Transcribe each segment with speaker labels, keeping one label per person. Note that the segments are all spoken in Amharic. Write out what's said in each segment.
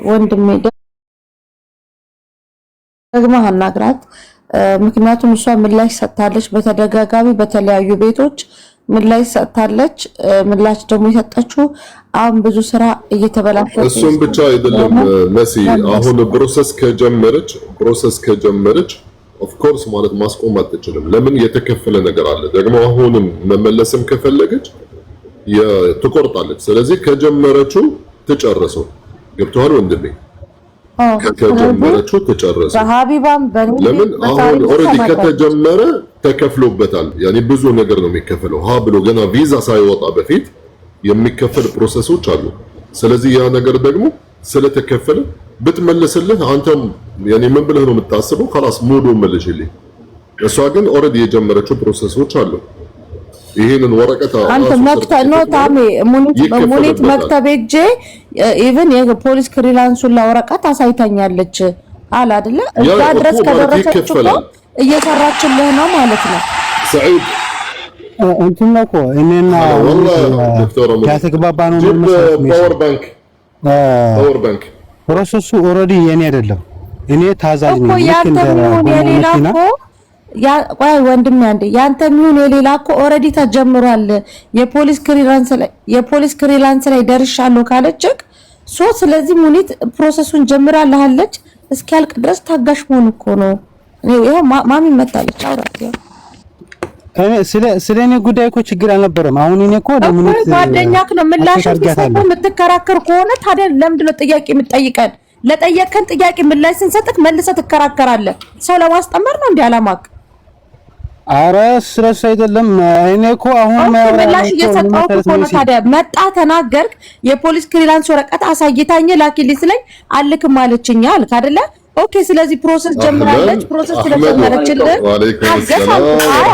Speaker 1: ወንድሜ ደግሞ አናግራት ምክንያቱም እሷ ምላሽ ሰጥታለች በተደጋጋሚ በተለያዩ ቤቶች ምላሽ ሰጥታለች ምላሽ ደግሞ የሰጠችው አሁን ብዙ ስራ እየተበላሸ
Speaker 2: እሱም ብቻ አይደለም መሲ አሁን ፕሮሰስ ከጀመረች ኦፍ ኮርስ ማለት ማስቆም አትችልም ለምን የተከፈለ ነገር አለ ደግሞ አሁንም መመለስም ከፈለገች ትቆርጣለች ስለዚህ ከጀመረችው ተጨረሰው ገብቷል ወንድሜ ከጀመረችው ተጨረሰው
Speaker 1: በሀቢባም
Speaker 2: ለምን አሁን ኦሬዲ ከተጀመረ ተከፍሎበታል ያኒ ብዙ ነገር ነው የሚከፈለው ሀ ብሎ ገና ቪዛ ሳይወጣ በፊት የሚከፈል ፕሮሰሶች አሉ ስለዚህ ያ ነገር ደግሞ ስለተከፈለ ብትመለስልህ አንተም ያኒ ምን ብለህ ነው የምታስበው خلاص ሙሉ መልሽልኝ እሷ ግን ኦሬዲ የጀመረችው ፕሮሰሶች አሉ ይሄንን ወረቀት
Speaker 1: አንተ መክተብ ነው ታሜ ሙኒት መክተብ እጄ ኢቭን የፖሊስ ክሊራንሱን ለወረቀት አሳይታኛለች አለ አይደለ እዛ ድረስ ከደረሰች እኮ እየሰራችልህ ነው ማለት ነው
Speaker 3: ሰዒድ እንትን ነው እኮ እኔና ያተግባባ ነው
Speaker 2: ፓወር ባንክ
Speaker 3: ፕሮሰሱ ኦሬዲ የኔ አይደለም እኔ ታዛዥ ነኝ
Speaker 1: ቆይ ወንድም ያንተ ሚሆን የሌላ እኮ ኦሬዲ ተጀምሯል የፖሊስ ክሊራንስ ላይ ደርሻለሁ ካለችክ ስለዚህ ሙኒት ፕሮሰሱን ጀምራለች እስኪያልቅ ድረስ ታጋሽ መሆን እኮ ነው ይሄው ማሚ መጣለች አውራት
Speaker 3: ስለኔ ጉዳይ እኮ ችግር አልነበረም አሁን እኔ እኮ ለሙኒት
Speaker 1: ጓደኛክ ነው ምላሽ ተሰጥቶ የምትከራከር ከሆነ ታዲያ ለምንድን ነው ጥያቄ የምትጠይቀን ለጠየቀን ጥያቄ ምላሽ ስንሰጥክ መልሰህ ትከራከራለህ ሰው ለማስጠመር ነው እንዴ አላማክ
Speaker 3: አረ ስለሱ አይደለም እኔ እኮ አሁን
Speaker 1: ምላሽ እየሰጠው እኮ ታዲያ መጣ ተናገርክ የፖሊስ ክሊራንስ ወረቀት አሳይታኝ ላኪልኝ ስለኝ አልክም አለችኝ አልክ አይደለ ኦኬ ስለዚህ ፕሮሰስ ጀምራለች ፕሮሰስ ስለጀመረችልህ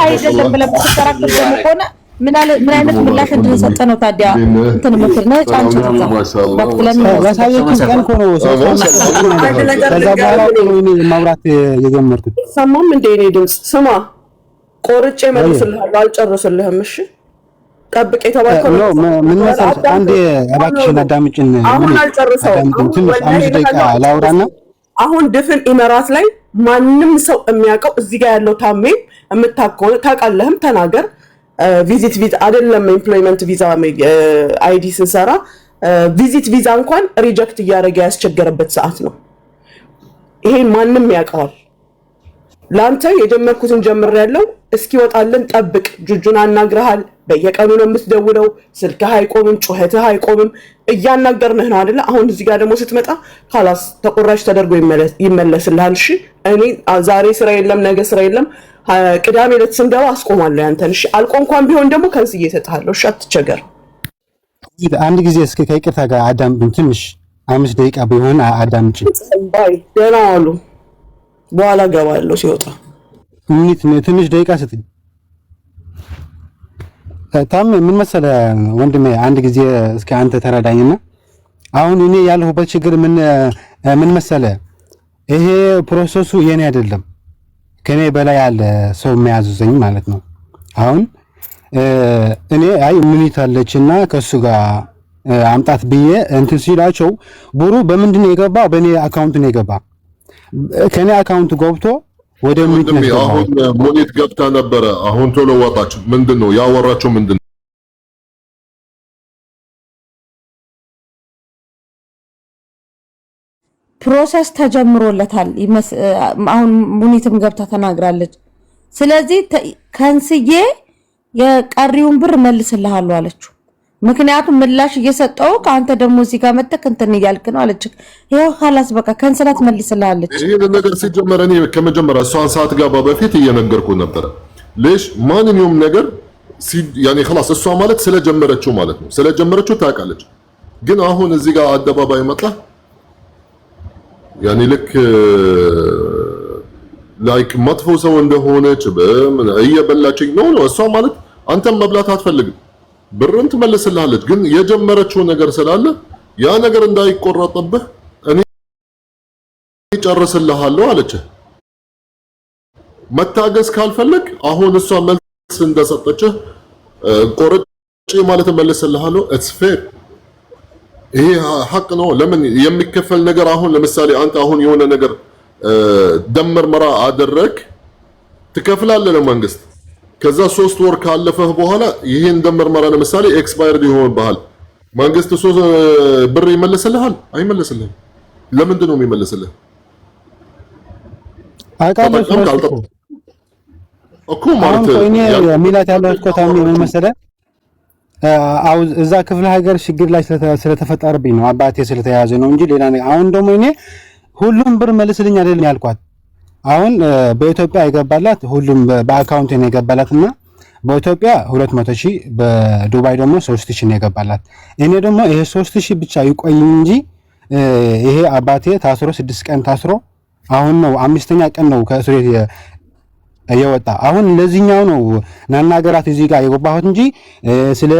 Speaker 1: አይደለም ብለህ ተከራከር ደግሞ ሆነ ምን አይነት ምላሽ እንድንሰጥ ነው ታዲያ እንትን ምክር ነው ጫንጭ
Speaker 3: ለሳየኩ ቀን ኮኖ ከዛ በኋላ ነው ማብራት የጀመርኩት
Speaker 4: ሰማም እንደ እኔ ድምጽ ስማ ቆርጬ መልስልሃለሁ አልጨረስልህም እሺ ጠብቄ ተባልከው
Speaker 3: ምን መሰለሽ አንዴ እባክሽን አዳምጪኝ
Speaker 4: አሁን አልጨረሰው
Speaker 3: ትንሽ 5 ደቂቃ ላውራና
Speaker 4: አሁን ድፍን ኢመራት ላይ ማንንም ሰው የሚያውቀው እዚህ ጋር ያለው ታሜ የምታውቀው ታውቃለህም ተናገር ቪዚት ቪዛ አይደለም ኤምፕሎይመንት ቪዛ አይዲ ስንሰራ ቪዚት ቪዛ እንኳን ሪጀክት እያደረገ ያስቸገረበት ሰዓት ነው ይሄን ማንንም ያውቀዋል ላንተ የጀመርኩትን ጀምር ያለው እስኪ ወጣልን ጠብቅ ጁጁን አናግረሃል በየቀኑ ነው የምትደውለው ስልክህ አይቆምም ጩኸትህ አይቆምም እያናገርነህ ነው አይደል አሁን እዚህ ጋር ደግሞ ስትመጣ خلاص ተቆራጭ ተደርጎ ይመለስልሃል እሺ እኔ ዛሬ ስራ የለም ነገ ስራ የለም ቅዳሜ ዕለት ስንገባ አስቆማለሁ ያንተን እሺ አልቆንኳን ቢሆን ደግሞ ከንስ እየሰጣለሁ እሺ አትቸገር
Speaker 3: አንድ ጊዜ እስኪ ከይቅርታ ጋር አዳምጪኝ ትንሽ 5 ደቂቃ ቢሆን አዳምጪኝ
Speaker 4: ባይ ደህና ዋሉ በኋላ ገባለሁ ሲወጣ
Speaker 3: ትንሽ ደቂቃ ስጥኝ ታም ምን መሰለ ወንድሜ አንድ ጊዜ እስኪ አንተ ተረዳኝና አሁን እኔ ያለሁበት ችግር ምን መሰለ ይሄ ፕሮሰሱ የኔ አይደለም ከኔ በላይ ያለ ሰው የሚያዝዘኝ ማለት ነው አሁን እኔ አይ ሙኒት አለችና ከሱ ጋር አምጣት ብዬ እንትን ሲላቸው ብሩ በምንድን ነው የገባው በኔ አካውንት ነው የገባው ከኔ አካውንት ገብቶ ወደ ሙኒት ነው
Speaker 2: አሁን ሙኒት ገብታ ነበር አሁን ቶሎ ወጣች ምንድነው ያወራቸው ምንድነው
Speaker 1: ፕሮሰስ ተጀምሮለታል አሁን ሙኒትም ገብታ ተናግራለች ስለዚህ ከንስዬ የቀሪውን ብር መልስልሃለሁ አለችው ምክንያቱም ምላሽ እየሰጠው ካንተ ደግሞ እዚህ ጋር መተክ እንትን ይያልክ ነው አለች ይሄው خلاص በቃ ከንስላት መልስልሃለች
Speaker 2: ይሄ ነገር ሲጀመር እኔ ከመጀመሪያ እሷን ሰዓት ጋር በፊት እየነገርኩ ነበር ليش ማንኛውም ነገር ያኔ خلاص እሷ ማለት ስለጀመረችው ማለት ነው ስለጀመረችው ታውቃለች ግን አሁን እዚህ ጋር አደባባይ መጣ ያኔ ልክ ላይክ መጥፎ ሰው እንደሆነች እየበላችኝ ነው እሷ ማለት አንተም መብላት አትፈልግም ብርን ትመልስልሃለች ግን የጀመረችው ነገር ስላለ ያ ነገር እንዳይቆረጥብህ እኔ ጨርስልሃለሁ አለች መታገስ ካልፈለክ አሁን እሷ መልስ እንደሰጠች ቆርጬ ማለት መልስልሃለሁ ኢትስ ፌር ይሄ ሐቅ ነው። ለምን የሚከፈል ነገር አሁን ለምሳሌ አንተ አሁን የሆነ ነገር ደም ምርመራ አደረግ ትከፍላለህ ለመንግስት። ከዛ 3 ወር ካለፈህ በኋላ ይሄን ደም ምርመራ ለምሳሌ ኤክስፓየርድ ይሆንብሃል። መንግስት ብር ይመልስልሃል? አይመልስልህም። ለምንድን ነው የሚመልስልህ? እኮ ማለት
Speaker 3: እኔ ሚላት ያለው እኮ ታሚ ምን መሰለህ እዛ ክፍለ ሀገር ችግር ላይ ስለተፈጠረብኝ ነው አባቴ ስለተያዘ ነው እንጂ ሌላ ነገር። አሁን ደግሞ እኔ ሁሉም ብር መልስልኝ አይደለም ያልኳት። አሁን በኢትዮጵያ የገባላት ሁሉም በአካውንት ነው የገባላትና በኢትዮጵያ 200,000 በዱባይ ደግሞ 3,000 ነው የገባላት። እኔ ደግሞ ይሄ 3,000 ብቻ ይቆይ እንጂ ይሄ አባቴ ታስሮ 6 ቀን ታስሮ አሁን ነው 5ኛ ቀን ነው ከእስር የወጣ። አሁን ለዚህኛው ነው ናናገራት እዚህ ጋር የገባሁት እንጂ ስለ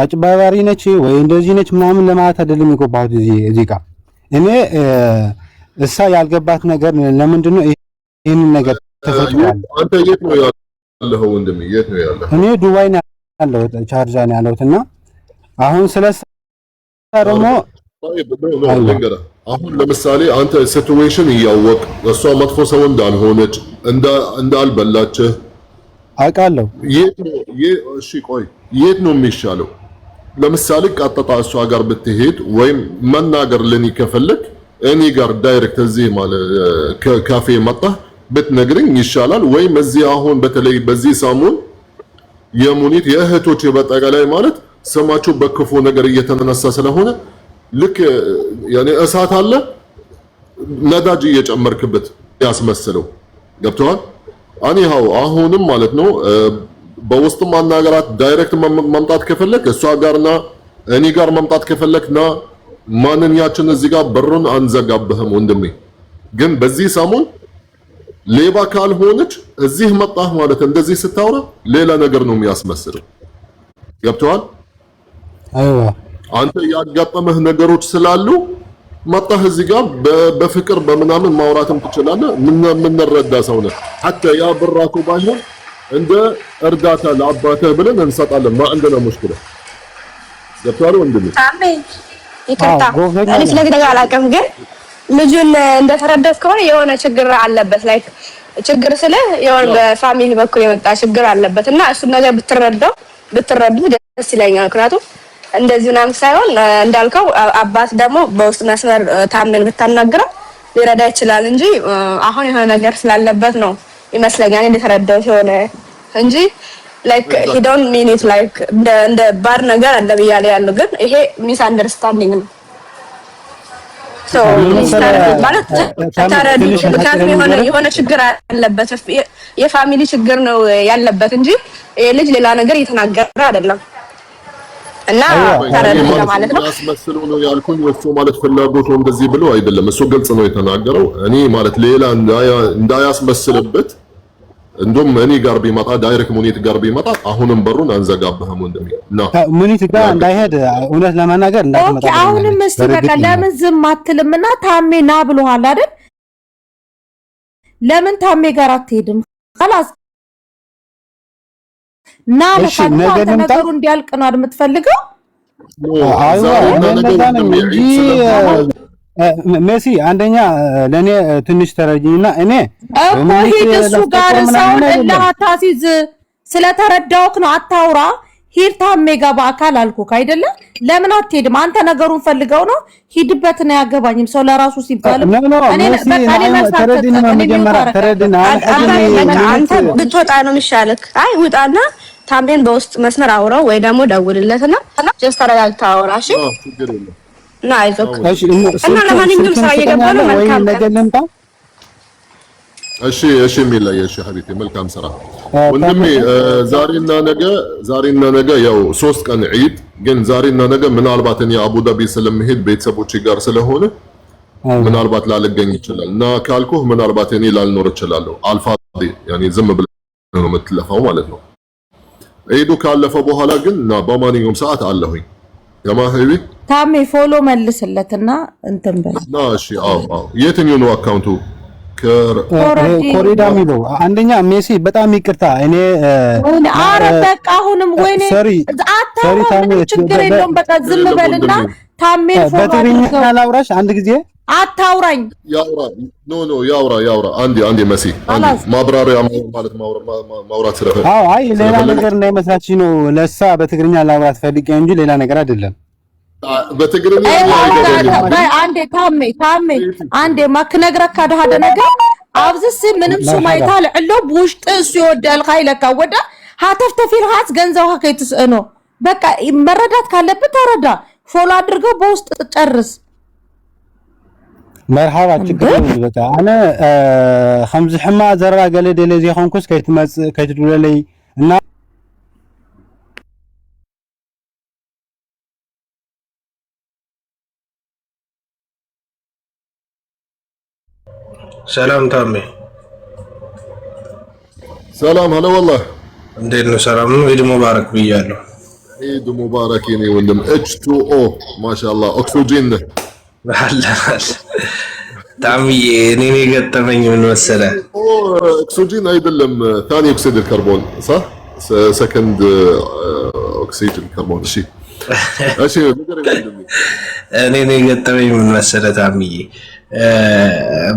Speaker 3: አጭበርባሪ ነች ወይ እንደዚህ ነች ምናምን ለማለት አይደለም የገባሁት እዚህ ጋር። እኔ እሳ ያልገባት ነገር ለምንድን ነው ይሄንን ነገር ተፈጥሯል?
Speaker 2: አንተ የት ነው ያለኸው ወንድሜ? የት ነው ያለኸው?
Speaker 3: እኔ ዱባይ ነው ያለሁት፣ ቻርጃ ነው ያለሁትና አሁን ስለሳ ደግሞ
Speaker 2: አሁን ለምሳሌ አንተ ሲቹዌሽን እያወቅ እሷ መጥፎ ሰው እንዳልሆነች እንዳልበላችህ
Speaker 3: አውቃለሁ።
Speaker 2: እሺ ቆይ የት ነው የሚሻለው? ለምሳሌ ቀጥታ እሷ ጋር ብትሄድ ወይም መናገር ለኔ ከፈለክ እኔ ጋር ዳይሬክት እዚህ ማለት ካፌ መጣህ ብትነግረኝ ይሻላል። ወይም እዚህ አሁን በተለይ በዚህ ሰሞን የሙኒት የእህቶች በጠቃላይ ማለት ስማቸው በክፉ ነገር እየተነሳ ስለሆነ ልክ ያኔ እሳት አለ ነዳጅ እየጨመርክበት ያስመስለው ገብቷል። አኒሃው አሁንም ማለት ነው በውስጥ ማናገራት ዳይሬክት መምጣት ከፈለክ እሷ ጋርና እኔ ጋር መምጣት ከፈለክና ማንኛችን እዚህ ጋር በሩን አንዘጋብህም ወንድሜ። ግን በዚህ ሰሞን ሌባ ካልሆነች እዚህ መጣህ ማለት እንደዚህ ስታወራ ሌላ ነገር ነው የሚያስመስለው ገብቷል።
Speaker 3: አይዋ
Speaker 2: አንተ ያጋጠመህ ነገሮች ስላሉ መጣህ እዚህ ጋር በፍቅር በምናምን ማውራትም ትችላለህ። ምን ረዳ ሰው ነህ። حتى ያ ብራኩ ባይሆን እንደ እርዳታ ለአባትህ ብለን እንሰጣለን። ማ እንደና ሙሽኪላ ገብቷል ወንድሜ።
Speaker 5: አሜን ይቅርታ እኔ ስለዚህ ነገር አላውቅም፣ ግን ልጁን እንደተረዳት ከሆነ የሆነ ችግር አለበት። ላይክ ችግር ስለ የሆነ በፋሚሊ በኩል የመጣ ችግር አለበት እና እሱ ነገር ብትረዱ ደስ ይለኛል። ምክንያቱም እንደዚህ ምናምን ሳይሆን እንዳልከው አባት ደግሞ በውስጥ መስመር ታመን ብታናግረው ሊረዳ ይችላል እንጂ አሁን የሆነ ነገር ስላለበት ነው ይመስለኛል እንደተረዳው የሆነ እንጂ ላይክ he don't mean it like እንደ ባር ነገር አለ ብያለ ያለው ግን ይሄ ሚስ አንደርስታንዲንግ ነው። ሶ ማለት ተታረዱ ምክንያቱም የሆነ ችግር አለበት የፋሚሊ ችግር ነው ያለበት እንጂ ይሄ ልጅ ሌላ ነገር እየተናገረ አይደለም። እና ታረዱ ማለት ነው
Speaker 2: ያስመስሉ ነው ያልኩኝ። እሱ ማለት ፍላጎቱ እንደዚህ ብሎ አይደለም። እሱ ግልጽ ነው የተናገረው። እኔ ማለት ሌላ እንዳያስመስልበት እንደውም እኔ ጋር ቢመጣ ዳይሬክት ሙኒት ጋር ቢመጣ አሁንም በሩን አንዘጋብህም ወንድሜ።
Speaker 3: ሙኒት ጋር እንዳይሄድ እውነት ለማናገር እንዳትመጣ።
Speaker 1: ኦኬ አሁንም እስቲ በቃ ለምን ዝም አትልምና ታሜ ና ብሎሃል አይደል? ለምን ታሜ ጋር አትሄድም? خلاص ና ነገሩ እንዲያልቅ ነው የምትፈልገው?
Speaker 3: አይዋ እንደዛ ነው እንጂ ሜሲ አንደኛ ለኔ ትንሽ ተረጅኝና እኔ
Speaker 1: ሂድ እሱ ጋር ሰው ለሃታሲዝ ስለተረዳውክ ነው አታውራ። ሂድ ታሜ ጋር በአካል አልኩክ አይደለ? ለምን አትሄድም? አንተ ነገሩን ፈልገው ነው ሂድበት ነው ያገባኝም ሰው ለራሱ ሲባል
Speaker 5: አንተ ብትወጣ ነው የሚሻልክ። አይ ውጣና ታሜን በውስጥ መስመር አውራው ወይ ደግሞ ደውልለትና ጀስት ተረጋግታ አውራ። እሺ እና አይዞክ እና ለማንኛውም ስራ እየገባ ነው። መልካም ነገር ልምጣ።
Speaker 2: እሺ የሚለየ እሺ ሐቢቢ መልካም ስራ ወንድሜ። ዛሬና ነገ ያው 3 ቀን ዒድ ግን ዛሬና ነገ ምናልባት እኔ አቡዳቢ ስለምሄድ ቤተሰቦቼ ጋር ስለሆነ ምናልባት ላልገኝ ይችላል እና ካልኩህ ምናልባት እኔ ላልኖር እችላለሁ። አልፋዲ ያኔ ዝም ብለህ ነው የምትለፋው ማለት ነው። ዒዱ ካለፈ በኋላ ግን እና በማንኛውም ሰዓት አለሁኝ። የማህቢ
Speaker 1: ታሜ ፎሎ መልስለትና እንትን በል
Speaker 2: እና እሺ አዎ የትኛው ነው አካውንቱ?
Speaker 3: ኮሪዳ የሚለው አንደኛ ሜሲ በጣም ይቅርታ እኔ
Speaker 1: አረ በቃ አሁንም ወይኔ አታውራ ችግር የለውም በቃ ዝም በልና ታሜን ፎሎ
Speaker 3: በትግርኛ ላውራሽ አንድ ጊዜ
Speaker 1: አታውራኝ
Speaker 2: ያውራ አንዴ መሲ ማብራሪያ ማለት ማውራት ስለፈ
Speaker 3: አይ ሌላ ነገር እንዳይመስላችሁ ነው ለሳ በትግርኛ ላውራት ፈልጌ እንጂ ሌላ ነገር አይደለም
Speaker 2: በትግርኛ
Speaker 1: አንዴ ታሜ አንዴ ማክነግረካ ደሃደ ነገር አብዝስ ምንም ሱማይታ ለዕሎ ብውሽጥ እሱ ይወዳል ካይለካ ወዳ ሃተፍተፊል ሃት ገንዘው ከይትስእኖ በቃ መረዳት ካለበት ተረዳ ፎሎ አድርገው በውስጥ ጨርስ
Speaker 3: مرحبا تكرم بك انا خمس حما زرا قال لي زي خنكس كيتدول لي ان
Speaker 6: سلام تامي
Speaker 2: سلام هلا والله
Speaker 6: عندنا سلام عيد مبارك بيالو
Speaker 2: عيد مبارك يا ولدم H2O ما شاء الله اكسجين
Speaker 6: تعمي نيني قطمኝ ምን መሰለህ
Speaker 2: اكسجين አይደለም ثاني اكسيد الكربون صح سكند اكسيد الكربون እሺ
Speaker 6: እኔ ገጠመኝ ምን መሰለህ ታምዬ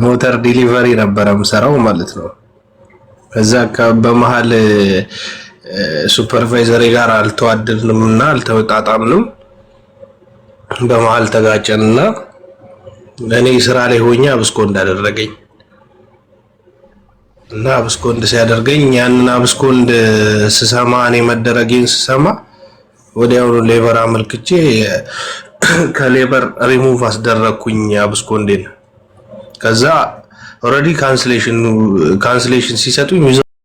Speaker 6: ሞተር ዲሊቨሪ ነበር የምሰራው ማለት ነው ከዛ በመሃል ሱፐርቫይዘር ጋር አልተዋደድንምና አልተወጣጣምንም በመሃል ተጋጨንና እኔ ስራ ላይ ሆኜ አብስኮ እንዳደረገኝ እና አብስኮ ሲያደርገኝ ያንን አብስኮ ስሰማ እኔ መደረጌን ስሰማ ወዲያው ሌበር አመልክቼ ከሌበር ሪሙቭ አስደረኩኝ አብስኮ ከዛ ኦሬዲ ካንስሌሽን ሲሰጡኝ